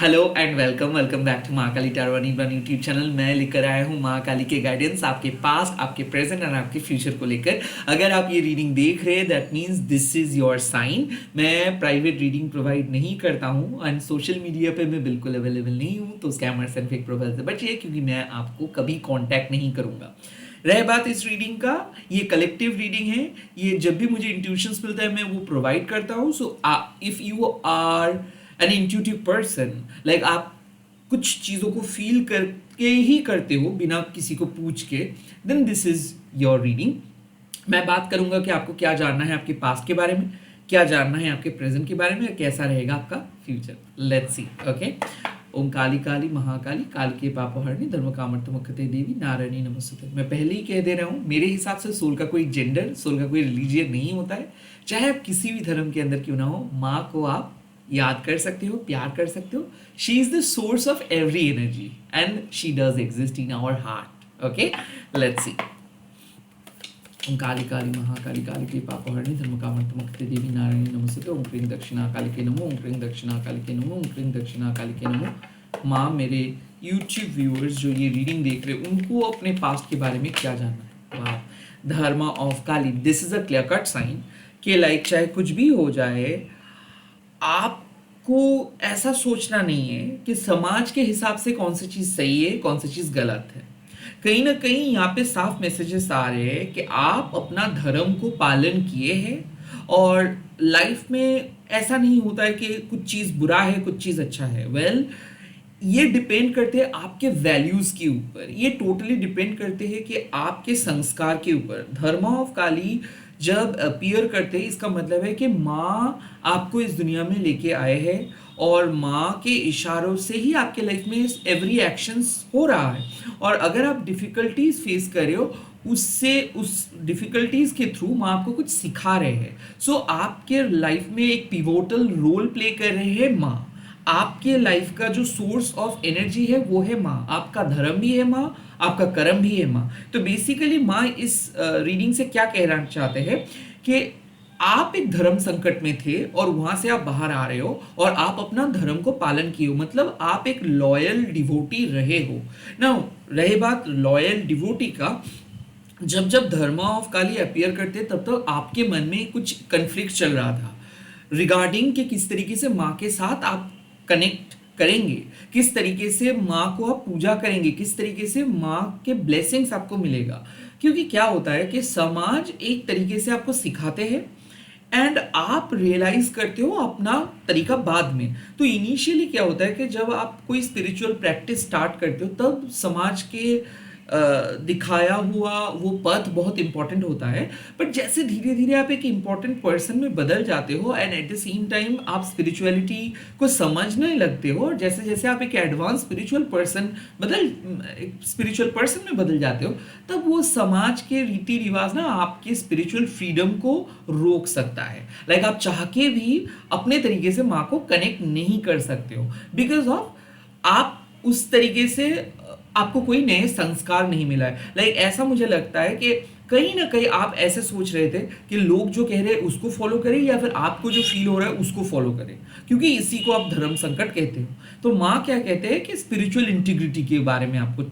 Hello and welcome back to Mahakali Tarwani brand YouTube channel. मैं लेकर आया हूँ महाकाली के गाइडेंस आपके पास्ट, आपके प्रेजेंट एंड आपके फ्यूचर को लेकर। अगर आप ये रीडिंग देख रहे हैं that means this is your sign. मैं प्राइवेट रीडिंग प्रोवाइड नहीं करता हूँ एंड सोशल मीडिया पे मैं बिल्कुल अवेलेबल नहीं हूँ तो स्कैमर्स एंड फेक प्रोफाइल से बचिए, क्योंकि मैं आपको कभी कॉन्टैक्ट नहीं करूँगा। रह बात इस रीडिंग का, ये कलेक्टिव रीडिंग है। ये जब भी मुझे इंट्यूशंस मिलता है मैं वो प्रोवाइड करता हूँ। So if you are an intuitive person, like आप कुछ चीज़ों को फील करके ही करते हो बिना किसी को पूछ के, then this is your reading. मैं बात करूंगा कि आपको क्या जानना है आपके पास्ट के बारे में, क्या जानना है आपके प्रेजेंट के बारे में, कैसा रहेगा आपका फ्यूचर। Let's see. ओके। ओम काली काली महाकाली काल के पापहरणी धर्म कामर्तमुखते देवी नारायणी नमस्ते। मैं पहले ही कह दे रहा हूँ, मेरे हिसाब से सोल का कोई जेंडर, सोल का कोई रिलीजियन नहीं होता है। चाहे आप किसी भी धर्म के अंदर क्यों ना हो, माँ को आप याद कर सकते हो, प्यार कर सकते हो। She is the source of every energy and she does exist in our heart. Okay, let's see. Om Kali Kali Mahakali Kali के पापहरणी धर्म कामर्तमुखते देवी नारायणी नमस्ते। ओम क्रीं दक्षिणा काली के नमो, ओम क्रीं दक्षिणा काली के नमो, ओम क्रीं दक्षिणा काली के नमो। माँ, मेरे यूट्यूब व्यूअर्स जो ये रीडिंग देख रहे हैं उनको अपने पास्ट के बारे में क्या जानना है। वाह, dharma of Kali, this is a clear cut sign कि लाइक चाहे कुछ भी हो जाए, आपको ऐसा सोचना नहीं है कि समाज के हिसाब से कौन सी चीज़ सही है, कौन सी चीज़ गलत है। कहीं ना कहीं यहाँ पे साफ मैसेजेस आ रहे हैं कि आप अपना धर्म को पालन किए हैं और लाइफ में ऐसा नहीं होता है कि कुछ चीज़ बुरा है, कुछ चीज़ अच्छा है। ये डिपेंड करते हैं आपके वैल्यूज के ऊपर, ये टोटली डिपेंड करते हैं कि आपके संस्कार के ऊपर। धर्म ऑफ काली जब अपीयर करते हैं, इसका मतलब है कि माँ आपको इस दुनिया में लेके आए हैं और माँ के इशारों से ही आपके लाइफ में एवरी एक्शंस हो रहा है। और अगर आप डिफिकल्टीज फेस कर रहे हो, उससे उस डिफिकल्टीज के थ्रू माँ आपको कुछ सिखा रहे हैं। सो आपके लाइफ में एक पिवोटल रोल प्ले कर रहे हैं माँ। आपके लाइफ का जो सोर्स ऑफ एनर्जी है वो है माँ। आपका धर्म भी है माँ, आपका कर्म भी है माँ। तो बेसिकली माँ इस रीडिंग से क्या कहना चाहते हैं कि आप एक धर्म संकट में थे और वहां से आप बाहर आ रहे हो और आप अपना धर्म को पालन किए हो, मतलब आप एक लॉयल डिवोटी रहे हो ना। रहे बात लॉयल डिवोटी का, जब जब धर्म ऑफ काली अपीयर करते तब तो आपके मन में कुछ कन्फ्लिक्ट चल रहा था रिगार्डिंग कि किस तरीके से माँ के साथ आप कनेक्ट करेंगे, किस तरीके से माँ को आप पूजा करेंगे, किस तरीके से माँ के ब्लेसिंग्स आपको मिलेगा। क्योंकि क्या होता है कि समाज एक तरीके से आपको सिखाते हैं एंड आप रियलाइज करते हो अपना तरीका बाद में। तो इनिशियली क्या होता है कि जब आप कोई स्पिरिचुअल प्रैक्टिस स्टार्ट करते हो तब समाज के दिखाया हुआ वो पथ बहुत इंपॉर्टेंट होता है। बट जैसे धीरे धीरे आप एक इंपॉर्टेंट पर्सन में बदल जाते हो and at the same time आप स्पिरिचुअलिटी को समझने लगते हो, और जैसे जैसे आप एक एडवांस स्पिरिचुअल पर्सन में बदल जाते हो, तब वो समाज के रीति रिवाज ना आपके स्पिरिचुअल फ्रीडम को रोक सकता है। लाइक आप चाह के भी अपने तरीके से माँ को कनेक्ट नहीं कर सकते हो, बिकॉज ऑफ आप उस तरीके से आपको कोई नए संस्कार नहीं मिला है। लाइक ऐसा मुझे लगता है कि कहीं ना कहीं आप ऐसे सोच रहे थे कि लोग जो कह रहे हैं उसको फॉलो करें या फिर आपको जो फील हो रहा है उसको फॉलो करें, क्योंकि इसी को आप धर्म संकट कहते हो। तो माँ क्या कहते हैं कि स्पिरिचुअल इंटीग्रिटी के बारे में आपको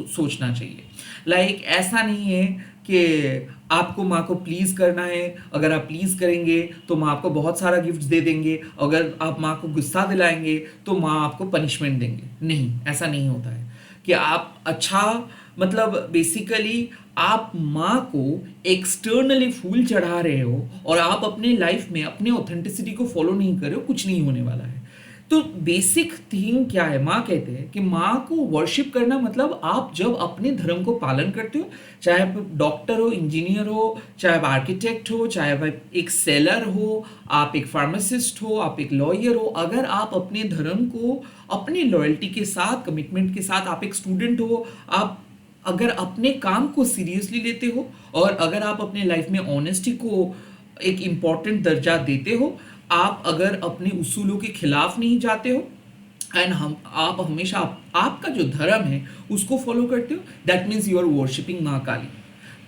सोचना चाहिए। लाइक ऐसा नहीं है कि आपको माँ को प्लीज करना है, अगर आप प्लीज करेंगे तो माँ आपको बहुत सारा गिफ्ट दे देंगे, अगर आप माँ को गुस्सा दिलाएंगे तो माँ आपको पनिशमेंट देंगे। नहीं, ऐसा नहीं होता है कि आप अच्छा, मतलब बेसिकली आप माँ को एक्सटर्नली फूल चढ़ा रहे हो और आप अपने लाइफ में अपने ऑथेंटिसिटी को फॉलो नहीं कर रहे हो, कुछ नहीं होने वाला है। तो बेसिक थिंग क्या है, माँ कहते हैं कि माँ को वर्शिप करना मतलब आप जब अपने धर्म को पालन करते हो, चाहे आप डॉक्टर हो, इंजीनियर हो, चाहे आप आर्किटेक्ट हो, चाहे आप एक सेलर हो, आप एक फार्मासिस्ट हो, आप एक लॉयर हो, अगर आप अपने धर्म को अपनी लॉयल्टी के साथ, कमिटमेंट के साथ, आप एक स्टूडेंट हो, आप अगर अपने काम को सीरियसली लेते हो और अगर आप अपने लाइफ में ऑनेस्टी को एक इम्पॉर्टेंट दर्जा देते हो, आप अगर अपने उसूलों के खिलाफ नहीं जाते हो एंड आप हमेशा आपका जो धर्म है उसको फॉलो करते हो, that means you are worshipping Maa Kali.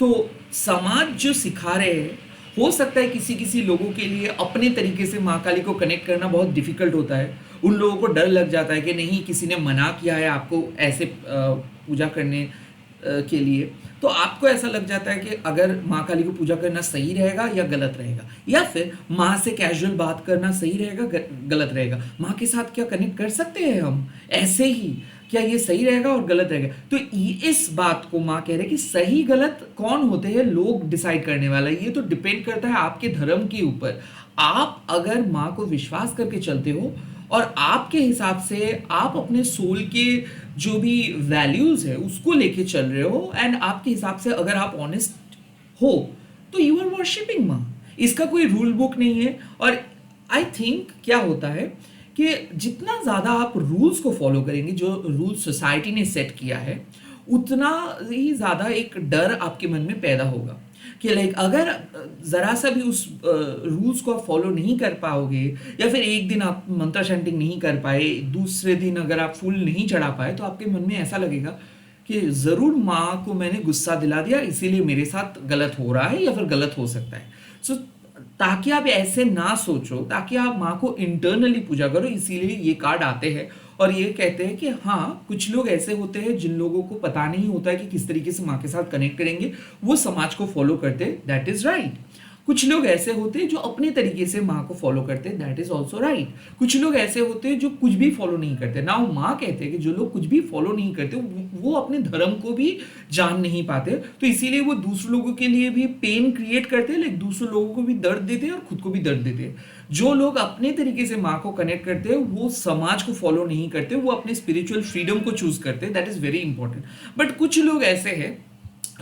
तो समाज जो सिखा रहे हैं, हो सकता है किसी किसी लोगों के लिए अपने तरीके से माँ काली को कनेक्ट करना बहुत डिफिकल्ट होता है, उन लोगों को डर लग जाता है कि नहीं, किसी ने मना किया है आपको ऐसे पूजा करने के लिए। तो आपको ऐसा लग जाता है कि अगर माँ काली को पूजा करना सही रहेगा या गलत रहेगा, या फिर माँ से कैजुअल बात करना सही रहेगा गलत रहेगा, माँ के साथ क्या कनेक्ट कर सकते हैं हम ऐसे ही, क्या ये सही रहेगा और गलत रहेगा। तो इस बात को माँ कह रहे कि सही गलत कौन होते हैं लोग डिसाइड करने वाला है, ये तो डिपेंड करता है आपके धर्म के ऊपर। आप अगर माँ को विश्वास करके चलते हो और आपके हिसाब से आप अपने सोल के जो भी वैल्यूज है उसको लेके चल रहे हो, एंड आपके हिसाब से अगर आप ऑनेस्ट हो, तो यू आर वर्शिपिंग माँ। इसका कोई रूल बुक नहीं है। और आई थिंक क्या होता है कि जितना ज़्यादा आप रूल्स को फॉलो करेंगे, जो रूल्स सोसाइटी ने सेट किया है, उतना ही ज़्यादा एक डर आपके मन में पैदा होगा कि लाइक अगर ज़रा सा भी उस रूल्स को आप फॉलो नहीं कर पाओगे, या फिर एक दिन आप मंत्र चैंटिंग नहीं कर पाए, दूसरे दिन अगर आप फूल नहीं चढ़ा पाए, तो आपके मन में ऐसा लगेगा कि ज़रूर माँ को मैंने गुस्सा दिला दिया, इसीलिए मेरे साथ गलत हो रहा है या फिर गलत हो सकता है। सो ताकि आप ऐसे ना सोचो, ताकि आप माँ को इंटरनली पूजा करो, इसीलिए ये कार्ड आते हैं और ये कहते हैं कि हाँ, कुछ लोग ऐसे होते हैं जिन लोगों को पता नहीं होता है कि किस तरीके से माँ के साथ कनेक्ट करेंगे, वो समाज को फॉलो करते हैं, दैट इज राइट। कुछ लोग ऐसे होते हैं जो अपने तरीके से माँ को फॉलो करते हैं, दैट इज ऑल्सो राइट। कुछ लोग ऐसे होते हैं जो कुछ भी फॉलो नहीं करते ना। वो माँ कहते हैं कि जो लोग कुछ भी फॉलो नहीं करते वो अपने धर्म को भी जान नहीं पाते, तो इसीलिए वो दूसरे लोगों के लिए भी पेन क्रिएट करते हैं, लाइक दूसरे लोगों को भी दर्द देते हैं और खुद को भी दर्द देते हैं। जो लोग अपने तरीके से माँ को कनेक्ट करते हैं वो समाज को फॉलो नहीं करते, वो अपने स्पिरिचुअल फ्रीडम को चूज करते हैं, that is very important. But कुछ लोग ऐसे हैं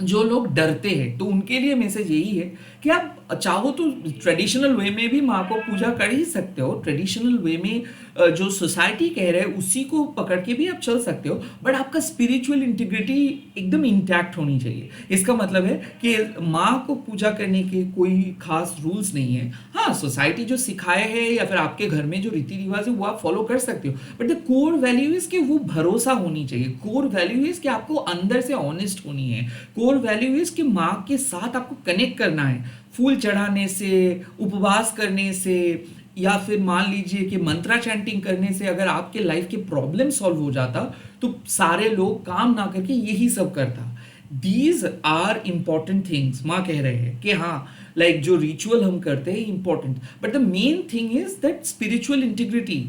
जो लोग डरते हैं, तो उनके लिए मैसेज यही है कि आप चाहो तो ट्रेडिशनल वे में भी माँ को पूजा कर ही सकते हो। ट्रेडिशनल वे में जो सोसाइटी कह रहे हैं उसी को पकड़ के भी आप चल सकते हो, बट आपका स्पिरिचुअल इंटीग्रिटी एकदम इंटैक्ट होनी चाहिए। इसका मतलब है कि माँ को पूजा करने के कोई खास रूल्स नहीं है। हाँ, सोसाइटी जो सिखाए है या फिर आपके घर में जो रीति रिवाज है वो आप फॉलो कर सकते हो, but the core value is कि वो भरोसा होनी चाहिए। कोर वैल्यू इज कि आपको अंदर से ऑनेस्ट होनी है। कोर वैल्यू इज कि माँ के साथ आपको कनेक्ट करना है। फूल चढ़ाने से, उपवास करने से, या फिर मान लीजिए कि मंत्रा चैंटिंग करने से अगर आपके लाइफ के प्रॉब्लम सॉल्व हो जाता, तो सारे लोग काम ना करके यही सब करता। These are important things. माँ कह रहे हैं कि हाँ, लाइक जो रिचुअल हम करते हैं important, but the main thing is that spiritual integrity.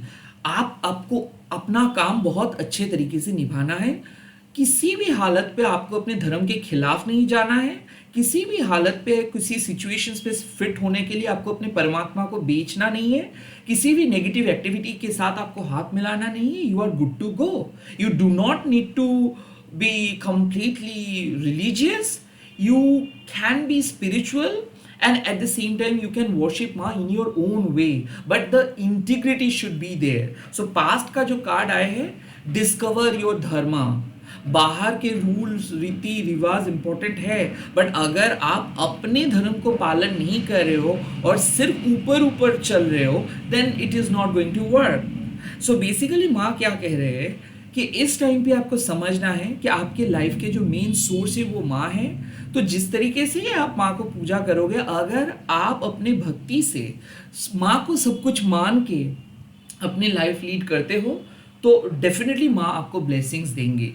आपको अपना काम बहुत अच्छे तरीके से निभाना है। किसी भी हालत पे आपको अपने धर्म के खिलाफ नहीं जाना है। किसी भी हालत पे, किसी सिचुएशंस पे फिट होने के लिए आपको अपने परमात्मा को बेचना नहीं है। किसी भी नेगेटिव एक्टिविटी के साथ आपको हाथ मिलाना नहीं है। You are good to go. You do not need to be completely religious. You can be spiritual, and at the same time you can worship Ma in your own way, but the integrity should be there. So past का जो card आए हैं, discover your dharma. बाहर के rules, रीति रिवाज important है, but अगर आप अपने धर्म को पालन नहीं कर रहे हो और सिर्फ ऊपर ऊपर चल रहे हो, then it is not going to work. So basically माँ क्या कह रहे हैं कि इस टाइम पे आपको समझना है कि आपके लाइफ के जो मेन सोर्स है वो माँ है। तो जिस तरीके से आप माँ को पूजा करोगे, अगर आप अपने भक्ति से माँ को सब कुछ मान के अपनी लाइफ लीड करते हो, तो डेफिनेटली माँ आपको ब्लेसिंग्स देंगे।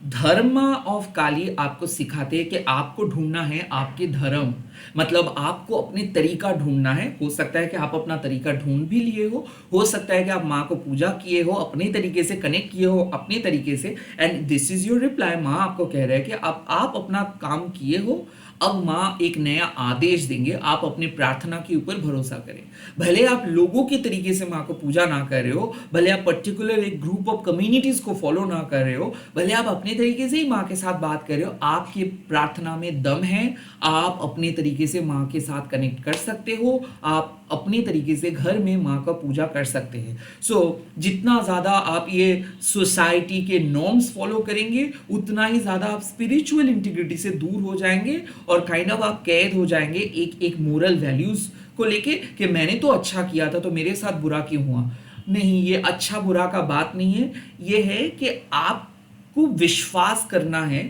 धर्म ऑफ काली आपको सिखाते हैं कि आपको ढूंढना है आपके धर्म, मतलब आपको अपने तरीका ढूंढना है। हो सकता है कि आप अपना तरीका ढूंढ भी लिए हो सकता है कि आप माँ को पूजा किए हो, अपने तरीके से कनेक्ट किए हो अपने तरीके से, and this is your reply. माँ आपको कह रहे हैं कि आप अपना काम किए हो, अब माँ एक नया आदेश देंगे, आप अपने प्रार्थना के ऊपर भरोसा करें। भले आप लोगों के तरीके से माँ को पूजा ना कर रहे हो, भले आप पर्टिकुलर एक ग्रुप ऑफ कम्युनिटीज को फॉलो ना कर रहे हो, भले आप अपने तरीके से ही माँ के साथ बात कर रहे हो, आपकी प्रार्थना में दम है। आप अपने तरीके से माँ के साथ कनेक्ट कर सकते हो, आप अपने तरीके से घर में माँ का पूजा कर सकते हैं। सो जितना ज़्यादा आप ये सोसाइटी के नॉर्म्स फॉलो करेंगे, उतना ही ज़्यादा आप स्पिरिचुअल इंटीग्रिटी से दूर हो जाएंगे और काइंड ऑफ आप कैद हो जाएंगे एक मोरल वैल्यूज़ को लेके कि मैंने तो अच्छा किया था तो मेरे साथ बुरा क्यों हुआ। नहीं, ये अच्छा बुरा का बात नहीं है। ये है कि आपको विश्वास करना है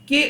कि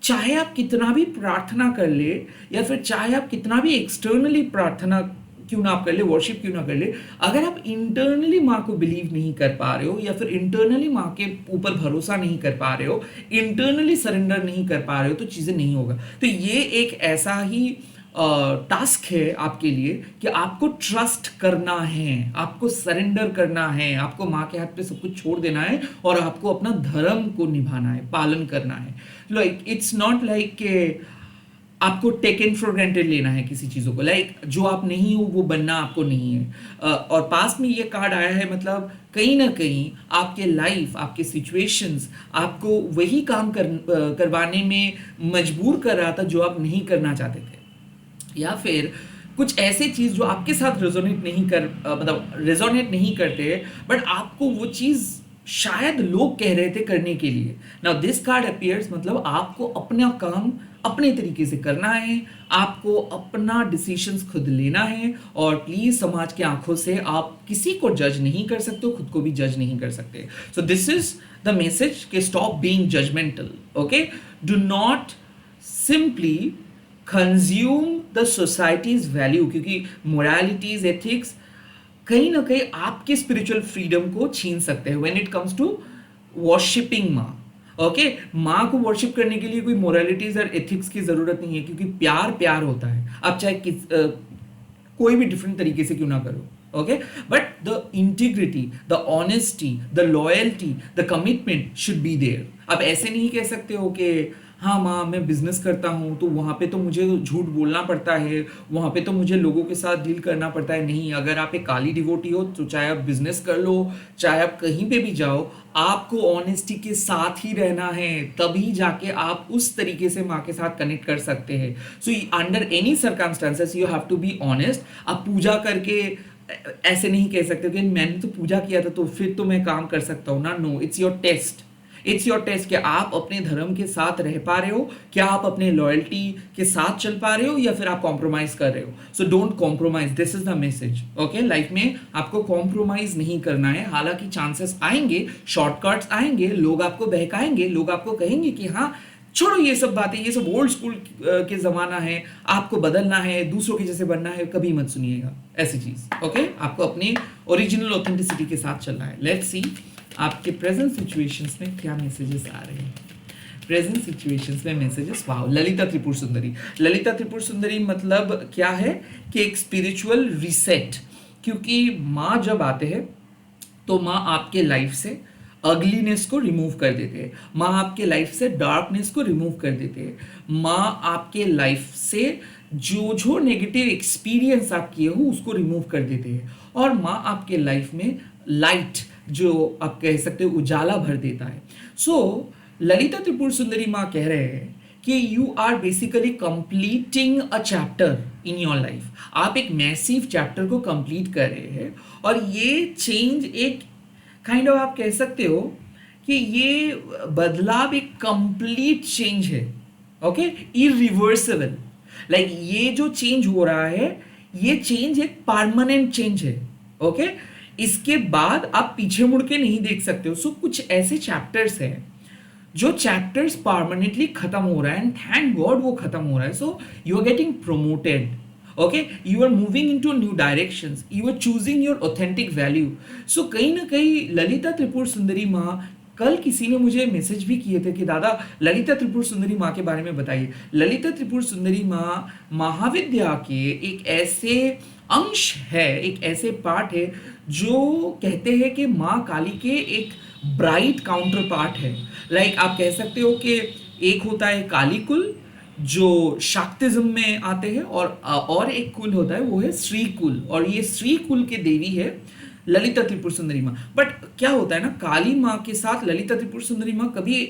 चाहे आप कितना भी प्रार्थना कर ले, या फिर चाहे आप कितना भी एक्सटर्नली प्रार्थना क्यों ना आप कर ले, वर्शिप क्यों ना कर ले, अगर आप इंटरनली माँ को बिलीव नहीं कर पा रहे हो या फिर इंटरनली माँ के ऊपर भरोसा नहीं कर पा रहे हो, इंटरनली सरेंडर नहीं कर पा रहे हो, तो चीज़ें नहीं होगा। तो ये एक ऐसा ही टास्क है आपके लिए कि आपको ट्रस्ट करना है, आपको सरेंडर करना है, आपको माँ के हाथ पे सब कुछ छोड़ देना है और आपको अपना धर्म को निभाना है, पालन करना है। लाइक इट्स नॉट लाइक के आपको टेकन फॉर ग्रांटेड लेना है किसी चीज़ों को, लाइक जो आप नहीं हो वो बनना आपको नहीं है। और पास में ये कार्ड आया है, मतलब कहीं ना कहीं आपके लाइफ, आपके सिचुएशंस आपको वही काम करवाने में मजबूर कर रहा था जो आप नहीं करना चाहते थे, या फिर कुछ ऐसे चीज़ जो आपके साथ रेजोनेट नहीं करते, बट आपको वो चीज़ शायद लोग कह रहे थे करने के लिए। नाउ दिस कार्ड अपीयर्स, मतलब आपको अपना काम अपने तरीके से करना है, आपको अपना डिसीजंस खुद लेना है, और प्लीज समाज की आंखों से आप किसी को जज नहीं कर सकते हो, खुद को भी जज नहीं कर सकते। So this is the message कि stop being judgemental, okay, do not simply consume the society's value, क्योंकि मोरालिटीज, एथिक्स कहीं ना कहीं आपके स्पिरिचुअल फ्रीडम को छीन सकते हैं when it comes to worshipping Maa. Okay, माँ को वर्शिप करने के लिए कोई मोरालिटीज और एथिक्स की जरूरत नहीं है, क्योंकि प्यार प्यार होता है, आप चाहे कोई भी डिफरेंट तरीके से क्यों ना करो। Okay, but the integrity, the honesty, the loyalty, the commitment should be there. आप ऐसे नहीं कह सकते हो कि हाँ माँ मैं बिजनेस करता हूँ तो वहाँ पे तो मुझे झूठ बोलना पड़ता है, वहाँ पे तो मुझे लोगों के साथ डील करना पड़ता है। नहीं, अगर आप एक काली डिवोटी हो तो चाहे आप बिजनेस कर लो, चाहे आप कहीं पे भी जाओ, आपको ऑनेस्टी के साथ ही रहना है, तभी जाके आप उस तरीके से माँ के साथ कनेक्ट कर सकते हैं। So under any circumstances you have to be honest. आप पूजा करके ऐसे नहीं कह सकते कि मैंने तो पूजा किया था तो फिर तो मैं काम कर सकता हूँ ना। No, it's your test, it's your test कि आप अपने धर्म के साथ रह पा रहे हो, क्या आप अपने लॉयल्टी के साथ चल पा रहे हो, या फिर आप कॉम्प्रोमाइज कर रहे हो। So don't compromise, this is the message. Okay, life में आपको कॉम्प्रोमाइज नहीं करना है। हालांकि चांसेस आएंगे, शॉर्टकट्स आएंगे, लोग आपको बहकाएंगे, लोग आपको कहेंगे कि हाँ छोड़ो ये सब बातें, ये सब ओल्ड स्कूल के जमाना है, आपको बदलना है, दूसरों के जैसे बनना है, कभी मत सुनिएगा ऐसी चीज। ओके, आपको अपनी ओरिजिनल ऑथेंटिसिटी के साथ चलना है। लेट्स सी आपके प्रेजेंट सिचुएशंस में क्या मैसेजेस आ रहे हैं। प्रेजेंट सिचुएशंस में मैसेजेस, वाओ, ललिता त्रिपुर सुंदरी। ललिता त्रिपुर सुंदरी मतलब क्या है कि एक स्पिरिचुअल रीसेट, क्योंकि माँ जब आते हैं तो माँ आपके लाइफ से अगलीनेस को रिमूव कर देते हैं, माँ आपके लाइफ से डार्कनेस को रिमूव कर देते हैं, माँ आपके लाइफ से जो नेगेटिव एक्सपीरियंस आप किए हो उसको रिमूव कर देते हैं, और माँ आपके लाइफ में लाइट, जो आप कह सकते हो उजाला भर देता है। सो ललिता त्रिपुर सुंदरी माँ कह रहे हैं कि you are basically completing a chapter in your life. आप एक मैसिव चैप्टर को कंप्लीट कर रहे हैं, और ये चेंज एक काइंड ऑफ आप कह सकते हो कि ये बदलाव एक कंप्लीट चेंज है। ओके, इरिवर्सिबल, लाइक ये जो चेंज हो रहा है ये चेंज एक परमानेंट चेंज है। ओके, इसके बाद आप पीछे मुड़ के नहीं देख सकते हो। सो कुछ ऐसे चैप्टर्स हैं जो चैप्टर्स परमानेंटली खत्म हो रहा है, एंड थैंक गॉड वो खत्म हो रहा है। So you are getting promoted, okay, you are moving into new directions, you are choosing your authentic value. So कहीं ना कहीं ललिता त्रिपुर सुंदरी माँ, कल किसी ने मुझे मैसेज भी किए थे कि दादा ललिता त्रिपुर सुंदरी माँ के बारे में बताइए। ललिता त्रिपुर सुंदरी माँ महाविद्या के एक ऐसे अंश है, एक ऐसे पार्ट है जो कहते हैं कि माँ काली के एक ब्राइट काउंटर पार्ट है। लाइक आप कह सकते हो कि एक होता है काली कुल जो शाक्तिज्म में आते हैं, और एक कुल होता है वो है श्री कुल, और ये श्री कुल के देवी है ललिता त्रिपुर सुंदरी माँ। बट क्या होता है ना, काली माँ के साथ ललिता त्रिपुर सुंदरी माँ कभी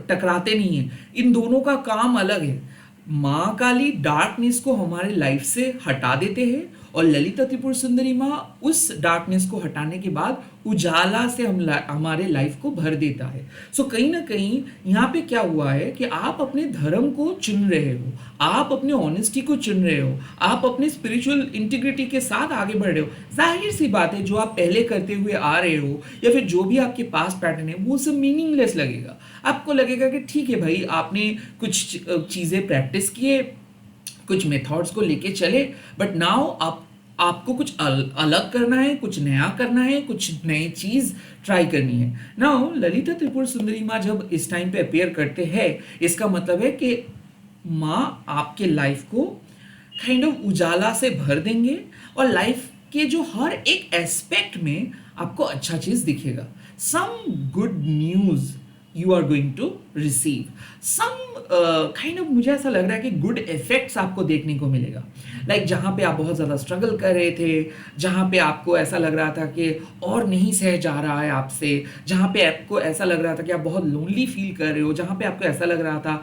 टकराते नहीं है, इन दोनों का काम अलग है। माँ काली डार्कनेस को हमारे लाइफ से हटा देते हैं, और ललिता त्रिपुर सुंदरी माँ उस डार्कनेस को हटाने के बाद उजाला से हमारे लाइफ को भर देता है। सो कहीं ना कहीं यहाँ पे क्या हुआ है कि आप अपने धर्म को चुन रहे हो, आप अपने ऑनेस्टी को चुन रहे हो, आप अपने स्पिरिचुअल इंटीग्रिटी के साथ आगे बढ़ रहे हो। जाहिर सी बात है जो आप पहले करते हुए आ रहे हो या फिर जो भी आपके पास पैटर्न है वो सब मीनिंगलेस लगेगा। आपको लगेगा कि ठीक है भाई, आपने कुछ चीज़ें प्रैक्टिस किए, कुछ मेथड्स को लेके चले, बट नाउ आप आपको कुछ अलग करना है, कुछ नया करना है, कुछ नई चीज ट्राई करनी है। नाउ ललिता त्रिपुर सुंदरी माँ जब इस टाइम पे अपेयर करते हैं, इसका मतलब है कि माँ आपके लाइफ को काइंड ऑफ उजाला से भर देंगे और लाइफ के जो हर एक एस्पेक्ट में आपको अच्छा चीज दिखेगा। Some good news you are going to receive, some kind of, मुझे ऐसा लग रहा है कि गुड इफेक्ट्स आपको देखने को मिलेगा। लाइक जहाँ पे आप बहुत ज़्यादा स्ट्रगल कर रहे थे, जहाँ पे आपको ऐसा लग रहा था कि और नहीं सह जा रहा है आपसे, जहाँ पे आपको ऐसा लग रहा था कि आप बहुत लोनली फील कर रहे हो, जहाँ पे आपको ऐसा लग रहा था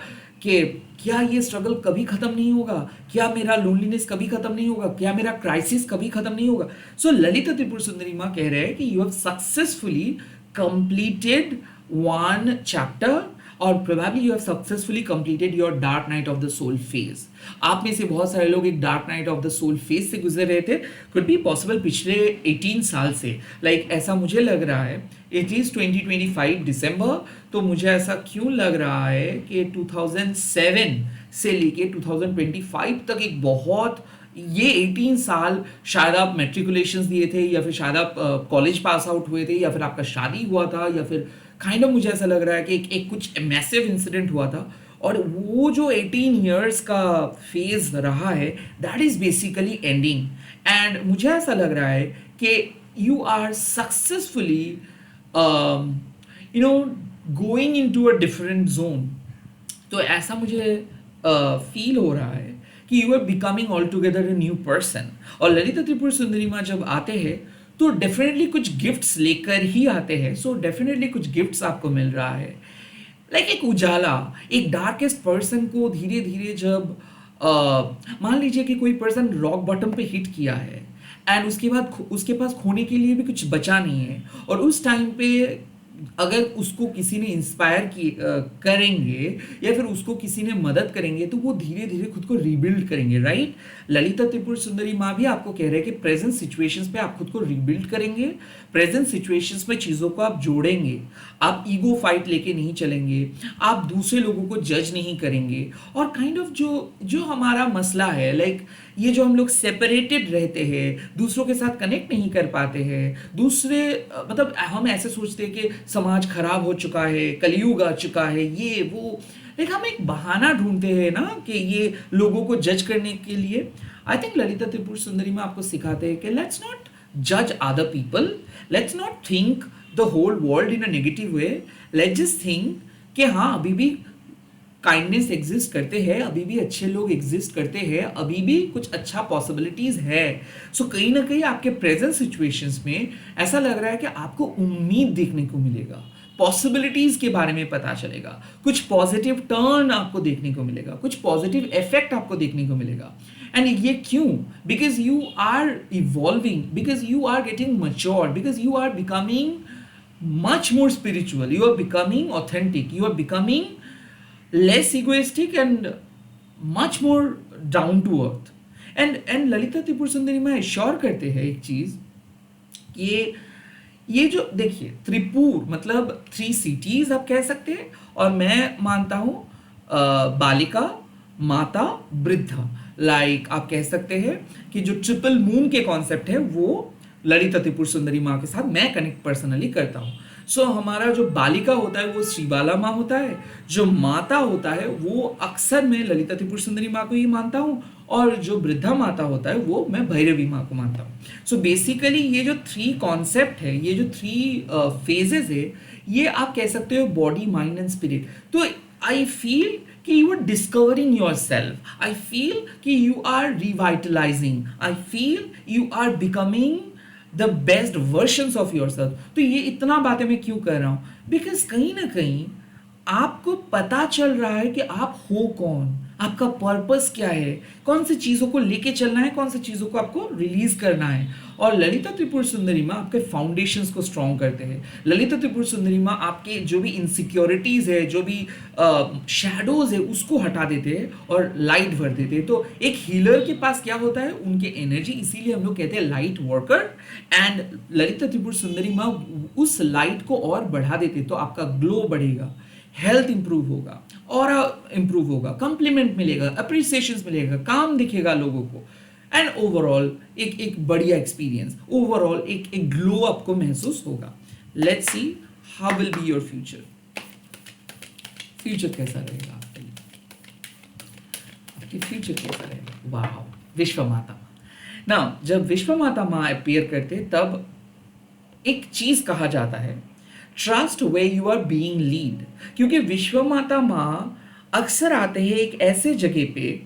कि क्या ये स्ट्रगल कभी खत्म नहीं होगा, क्या मेरा लोनलीनेस कभी खत्म नहीं होगा, क्या मेरा क्राइसिस कभी खत्म नहीं होगा। सो ललिता त्रिपुर सुंदरी माँ कह रहे हैं कि you have successfully completed one chapter और probably you have successfully completed your dark night of the soul phase। आप में से बहुत सारे लोग एक dark night of the soul phase से गुजर रहे थे, could be possible पिछले 18 साल से। like ऐसा मुझे लग रहा है, it is 2025 दिसंबर, तो मुझे ऐसा क्यों लग रहा है कि 2007 से लेके 2025 तक एक बहुत, ये 18 साल शायद आप मेट्रिकुलेशंस दिए थे, या फिर शायद आप कॉलेज पास आउट हुए थे, या फिर आपका शादी हुआ था, या फिर काइंड ऑफ मुझे ऐसा लग रहा है कि एक कुछ मैसिव इंसिडेंट हुआ था। और वो जो 18 इयर्स का फेज रहा है, that is basically ending. And मुझे ऐसा लग रहा है कि you are successfully going into a different zone. तो ऐसा मुझे फील हो रहा है कि you are becoming altogether a new person. और ललिता त्रिपुर सुंदरी माँ जब आते हैं तो डेफिनेटली कुछ गिफ्ट्स लेकर ही आते हैं। सो डेफिनेटली कुछ गिफ्ट्स आपको मिल रहा है, लाइक एक उजाला, एक डार्केस्ट पर्सन को धीरे धीरे जब मान लीजिए कि कोई पर्सन रॉक बॉटम पे हिट किया है एंड उसके बाद उसके पास खोने के लिए भी कुछ बचा नहीं है, और उस टाइम पे अगर उसको किसी ने इंस्पायर करेंगे या फिर उसको किसी ने मदद करेंगे, तो वो धीरे धीरे खुद को रीबिल्ड करेंगे, राइट। ललिता त्रिपुर सुंदरी माँ भी आपको कह रहे हैं कि प्रेजेंट सिचुएशंस पे आप खुद को रीबिल्ड करेंगे, प्रेजेंट सिचुएशंस में चीज़ों को आप जोड़ेंगे, आप ईगो फाइट लेके नहीं चलेंगे, आप दूसरे लोगों को जज नहीं करेंगे। और काइंड ऑफ जो जो हमारा मसला है, लाइक ये जो हम लोग सेपरेटेड रहते हैं, दूसरों के साथ कनेक्ट नहीं कर पाते हैं, दूसरे मतलब हम ऐसे सोचते हैं कि समाज खराब हो चुका है, कलयुग आ चुका है, ये वो, लेकिन हम एक बहाना ढूंढते हैं ना कि ये लोगों को जज करने के लिए। आई थिंक ललिता त्रिपुर सुंदरी में आपको सिखाते हैं कि लेट्स नॉट जज other people, let's not think the whole world in a negative way, let's just think कि हाँ अभी भी काइंडनेस एग्जिस्ट करते हैं, अभी भी अच्छे लोग एग्जिस्ट करते हैं, अभी भी कुछ अच्छा पॉसिबिलिटीज है। सो कहीं ना कहीं आपके प्रेजेंट सिचुएशंस में ऐसा लग रहा है कि आपको उम्मीद देखने को मिलेगा, पॉसिबिलिटीज के बारे में पता चलेगा, कुछ पॉजिटिव टर्न आपको देखने को मिलेगा, कुछ पॉजिटिव इफेक्ट आपको देखने को मिलेगा। एंड ये क्यों? Because you are evolving, because you are getting mature, because you are becoming much more spiritual, you are becoming authentic, you are becoming less egoistic and much more down to earth। and Lalita Tripura Sundari में sure करते हैं एक चीज, ये जो देखिए त्रिपुर मतलब 3 cities आप कह सकते हैं, और मैं मानता हूं बालिका, माता, वृद्धा, लाइक आप कह सकते हैं कि जो ट्रिपल मून के कॉन्सेप्ट है वो ललिता त्रिपुर सुंदरी माँ के साथ मैं कनेक्ट पर्सनली करता हूँ। सो हमारा जो बालिका होता है वो श्रीबाला माँ होता है, जो माता होता है वो अक्सर मैं ललिता त्रिपुर सुंदरी माँ को ही मानता हूँ, और जो वृद्धा माता होता है वो मैं भैरवी माँ को मानता हूँ। सो बेसिकली ये जो 3 कॉन्सेप्ट है, ये जो 3 फेजेस है, ये आप कह सकते हो बॉडी, माइंड एंड स्पिरिट। तो आई फील कि you are discovering yourself, I feel कि you are revitalising, I feel you are becoming the best versions of yourself. तो ये इतना बातें मैं क्यों कर रहा हूँ? बिकॉज कहीं ना कहीं आपको पता चल रहा है कि आप हो कौन, आपका पर्पस क्या है, कौन सी चीज़ों को लेके चलना है, कौन सी चीज़ों को आपको रिलीज करना है। और ललिता त्रिपुर सुंदरी माँ आपके फाउंडेशंस को स्ट्रॉन्ग करते हैं। ललिता त्रिपुर सुंदरी माँ आपके जो भी इनसिक्योरिटीज़ है, जो भी शैडोज है, उसको हटा देते हैं और लाइट भर देते हैं। तो एक हीलर के पास क्या होता है, उनके एनर्जी, इसीलिए हम लोग कहते हैं light worker. And Lalita Tripura Sundari माँ उस लाइट को और बढ़ा देते, तो आपका ग्लो बढ़ेगा, हेल्थ इंप्रूव होगा, और इंप्रूव होगा, कॉम्प्लीमेंट मिलेगा, अप्रिसिएशन मिलेगा, काम दिखेगा लोगों को। एंड ओवरऑल एक बढ़िया एक्सपीरियंस, ओवरऑल एक ग्लो आपको महसूस होगा. Let's see how will be your future. Future कैसा रहेगा आपके लिए, आपकी फ्यूचर कैसा रहेगा. वाह, विश्व माता ना, जब विश्व माता माँ अपीयर करते तब एक चीज कहा जाता है, trust way you are being lead. क्योंकि विश्व माता माँ अक्सर आते हैं एक ऐसे जगह पे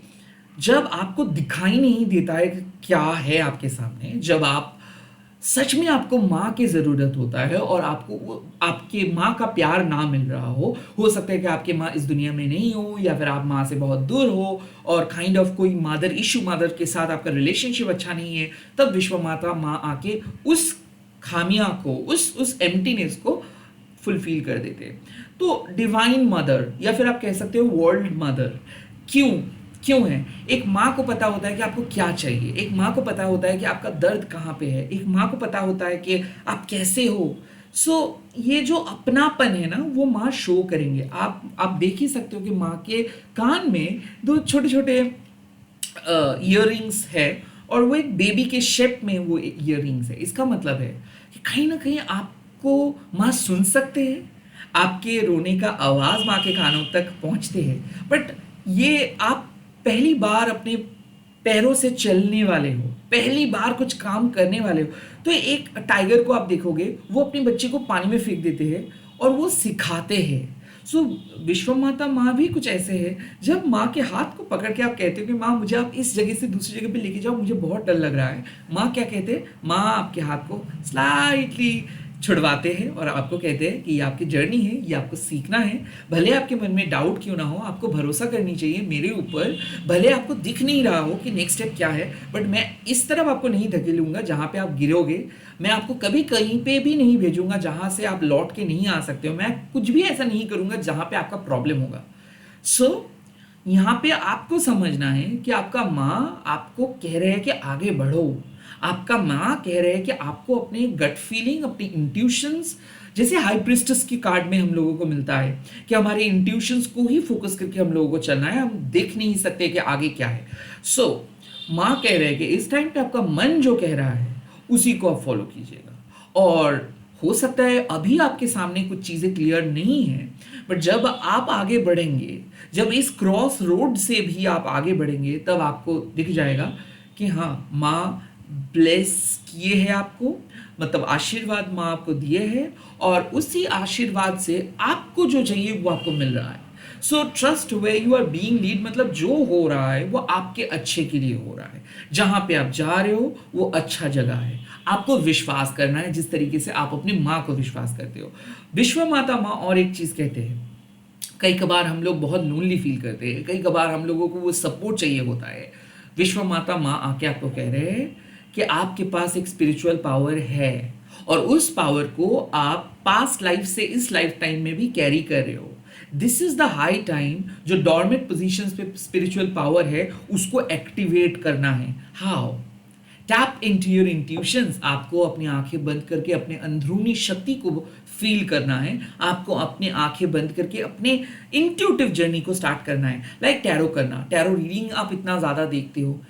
जब आपको दिखाई नहीं देता है कि क्या है आपके सामने, जब आप सच में आपको माँ की ज़रूरत होता है और आपको आपके माँ का प्यार ना मिल रहा हो सकता है कि आपके माँ इस दुनिया में नहीं हो, या फिर आप माँ से बहुत दूर हो और काइंड ऑफ कोई मदर इशू, मदर के साथ आपका रिलेशनशिप अच्छा नहीं है. तब विश्व माता माँ आके उस खामियां को, उस एम्प्टीनेस को फुलफिल कर देते हैं. तो डिवाइन मदर या फिर आप कह सकते हो वर्ल्ड मदर क्यों क्यों है? एक माँ को पता होता है कि आपको क्या चाहिए, एक माँ को पता होता है कि आपका दर्द कहाँ पे है, एक माँ को पता होता है कि आप कैसे हो. ये जो अपनापन है ना, वो माँ शो करेंगे. आप देख ही सकते हो कि माँ के कान में दो छोटे छोटे ईयररिंग्स है और वो एक बेबी के शेप में वो ईयररिंग्स है. इसका मतलब है कि कहीं ना कहीं आपको माँ सुन सकते हैं, आपके रोने का आवाज़ माँ के कानों तक पहुँचते हैं. बट ये आप पहली बार अपने पैरों से चलने वाले हो, पहली बार कुछ काम करने वाले हो, तो एक टाइगर को आप देखोगे वो अपने बच्चे को पानी में फेंक देते हैं और वो सिखाते हैं. विश्व माता माँ भी कुछ ऐसे है, जब माँ के हाथ को पकड़ के आप कहते हो कि माँ मुझे आप इस जगह से दूसरी जगह पे लेके जाओ, मुझे बहुत डर लग रहा है. माँ क्या कहते हैं? माँ आपके हाथ को स्लाइटली छुड़वाते हैं और आपको कहते हैं कि ये आपकी जर्नी है, ये आपको सीखना है. भले आपके मन में डाउट क्यों ना हो, आपको भरोसा करनी चाहिए मेरे ऊपर. भले आपको दिख नहीं रहा हो कि नेक्स्ट स्टेप क्या है, बट मैं इस तरफ आपको नहीं धकेलूंगा जहाँ पे आप गिरोगे. मैं आपको कभी कहीं पे भी नहीं भेजूंगा जहाँ से आप लौट के नहीं आ सकते हो. मैं कुछ भी ऐसा नहीं करूंगा जहाँ पे आपका प्रॉब्लम होगा. यहाँ पे आपको समझना है कि आपका माँ आपको कह रहे हैं कि आगे बढ़ो. आपका माँ कह रहे हैं कि आपको अपने गट फीलिंग, अपनी इंट्यूशंस, जैसे हाई प्रिस्टेस की कार्ड में हम लोगों को मिलता है कि हमारे इंट्यूशंस को ही फोकस करके हम लोगों को चलना है, हम देख नहीं सकते कि आगे क्या है. माँ कह रहे हैं कि इस टाइम पे आपका मन जो कह रहा है उसी को आप फॉलो कीजिएगा. और हो सकता है अभी आपके सामने कुछ चीज़ें क्लियर नहीं है, बट जब आप आगे बढ़ेंगे, जब इस क्रॉस रोड से भी आप आगे बढ़ेंगे, तब आपको दिख जाएगा कि हाँ, माँ ब्लेस किए हैं आपको, मतलब आशीर्वाद माँ आपको दिए हैं और उसी आशीर्वाद से आपको जो चाहिए वो आपको मिल रहा है. Trust way you are being lead, मतलब जो हो रहा है वो आपके अच्छे के लिए हो रहा है. जहां पे आप जा रहे हो वो अच्छा जगह है. आपको विश्वास करना है जिस तरीके से आप अपनी माँ को विश्वास करते हो. विश्व माता माँ और एक चीज कहते हैं, कई कबार हम लोग बहुत लोनली फील करते हैं, कई कबार हम लोगों को वो सपोर्ट चाहिए होता है. विश्व माता माँ आके आपको कह रहे हैं कि आपके पास एक स्पिरिचुअल पावर है और उस पावर को आप पास्ट लाइफ से इस लाइफ टाइम में भी कैरी कर रहे हो. This is the high time, जो डॉर्मेंट पोजीशंस पे स्पिरिचुअल पावर है उसको एक्टिवेट करना है. How? Tap into your intuitions. आपको अपनी आंखें बंद करके अपने अंदरूनी शक्ति को फील करना है. आपको अपने आंखें बंद करके अपने इंट्यूटिव जर्नी को स्टार्ट करना है. लाइक टैरो करना, टैरो रीडिंग आप इतना ज़्यादा देखते हो,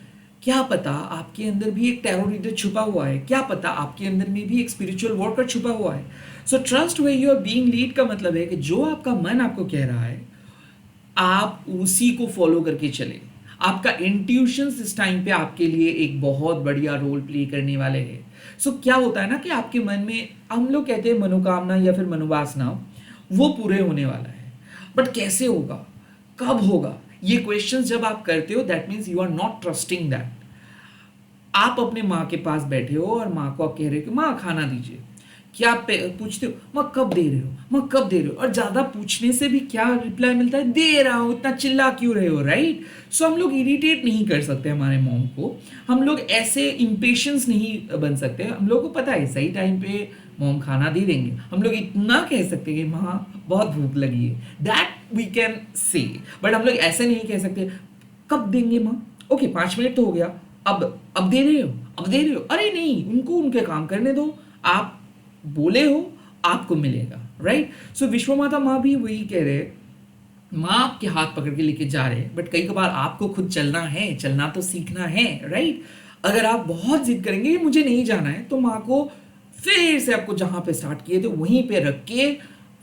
क्या पता आपके अंदर भी एक टैरो रीडर छुपा हुआ है, क्या पता आपके अंदर में भी एक स्पिरिचुअल वर्कर छुपा हुआ है. Trust way you are being lead का मतलब है कि जो आपका मन आपको कह रहा है आप उसी को फॉलो करके चले. आपका इंट्यूशंस इस टाइम पे आपके लिए एक बहुत बढ़िया रोल प्ले करने वाले हैं. क्या होता है ना कि आपके मन में, हम लोग कहते हैं मनोकामना या फिर मनोवासना, वो पूरे होने वाला है. बट कैसे होगा, कब होगा, ये क्वेश्चंस जब आप करते हो, that means you are not trusting that. आप अपने माँ के पास बैठे हो और माँ को आप कह रहे हो कि माँ खाना दीजिए. क्या आप पूछते हो माँ कब दे रहे हो, माँ कब दे रहे हो? और ज़्यादा पूछने से भी क्या रिप्लाई मिलता है, दे रहा हूँ. इतना चिल्ला क्यों रहे हो, राइट? हम लोग इरिटेट नहीं कर सकते हमारे मॉम को, हम लोग ऐसे इम्पेशंस नहीं बन सकते. हम लोग को पता है सही टाइम पे मॉम खाना दे देंगे. हम लोग इतना कह सकते हैं कि माँ बहुत भूख लगी है, that we can say. But हम लोग ऐसे नहीं कह सकते कब देंगे माँ, ओके 5 मिनट तो हो गया, अब दे रहे हो, अब दे रहे हो. अरे नहीं, उनको उनके काम करने दो, आप बोले हो आपको मिलेगा, राइट? विश्व माता माँ भी वही कह रहे हैं, माँ आपके हाथ पकड़ के लेके जा रहे हैं, बट कई बार आपको खुद चलना है, चलना तो सीखना है, राइट? अगर आप बहुत जिद करेंगे कि मुझे नहीं जाना है, तो माँ को फिर से आपको जहां पे स्टार्ट किए थे वहीं पे रख के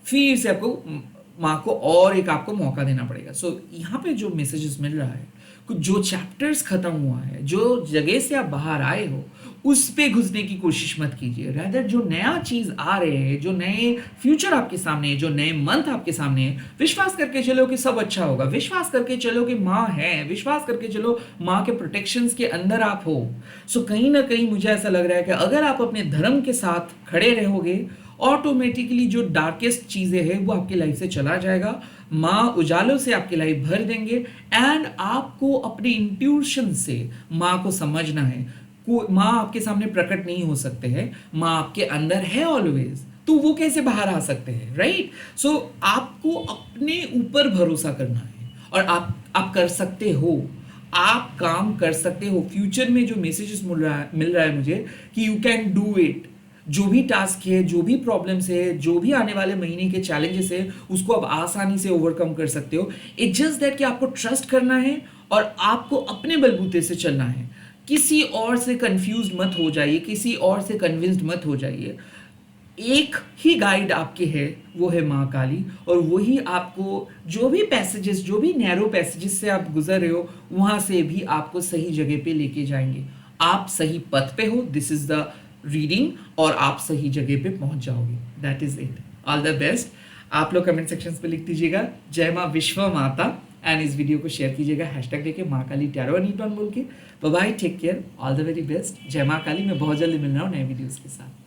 फिर से आपको माँ को और एक आपको मौका देना पड़ेगा। सो यहाँ पे जो मैसेजेस मिल रहा है, कुछ जो चैप्टर्स खत्म हुआ है, जो जगह से आप बाहर आए हो, उस पे घुसने की कोशिश मत कीजिए। रैदर जो नया चीज आ रहे हैं, जो नए फ्यूचर आपके सामने है, जो नए मंथ आपके सामने है, विश्वास करके चलो कि सब अच्छा होगा, विश्वास करके चलो कि माँ है, विश्वास करके चलो माँ के प्रोटेक्शंस के अंदर आप हो। सो कहीं ना कहीं मुझे ऐसा लग रहा है कि अगर आप अपने धर्म के साथ खड़े रहोगे, ऑटोमेटिकली जो डार्केस्ट चीजें हैं वो आपकी लाइफ से चला जाएगा। माँ उजालों से आपकी लाइफ भर देंगे। एंड आपको अपने इंट्यूशन से माँ को समझना है। माँ आपके सामने प्रकट नहीं हो सकते हैं, माँ आपके अंदर है ऑलवेज, तो वो कैसे बाहर आ सकते हैं, राइट? सो आपको अपने ऊपर भरोसा करना है और आप कर सकते हो, आप काम कर सकते हो। फ्यूचर में जो मैसेजेस मिल रहा है मुझे कि यू कैन डू इट। जो भी टास्क है, जो भी प्रॉब्लम्स है, जो भी आने वाले महीने के चैलेंजेस है, उसको आप आसानी से ओवरकम कर सकते हो। इट्स जस्ट दैट कि आपको ट्रस्ट करना है और आपको अपने बलबूते से चलना है। किसी और से कंफ्यूज मत हो जाइए, किसी और से कन्विंस्ड मत हो जाइए। एक ही गाइड आपके है, वो है माँ काली, और वही आपको जो भी पैसेजेस, जो भी नैरो पैसेजेस से आप गुजर रहे हो, वहां से भी आपको सही जगह पे लेके जाएंगे। आप सही पथ पे हो, दिस इज द रीडिंग, और आप सही जगह पे पहुंच जाओगे। That is it. All the best. आप लोग कमेंट सेक्शन पे लिख दीजिएगा जय माँ विश्व माता, एंड इस वीडियो को शेयर कीजिएगा हैशटैग देके माँ काली टैरो एंड बोल के। Bye, take care, all the very best. जय माँ काली। मैं बहुत जल्दी मिल रहा हूँ नए वीडियोस के साथ।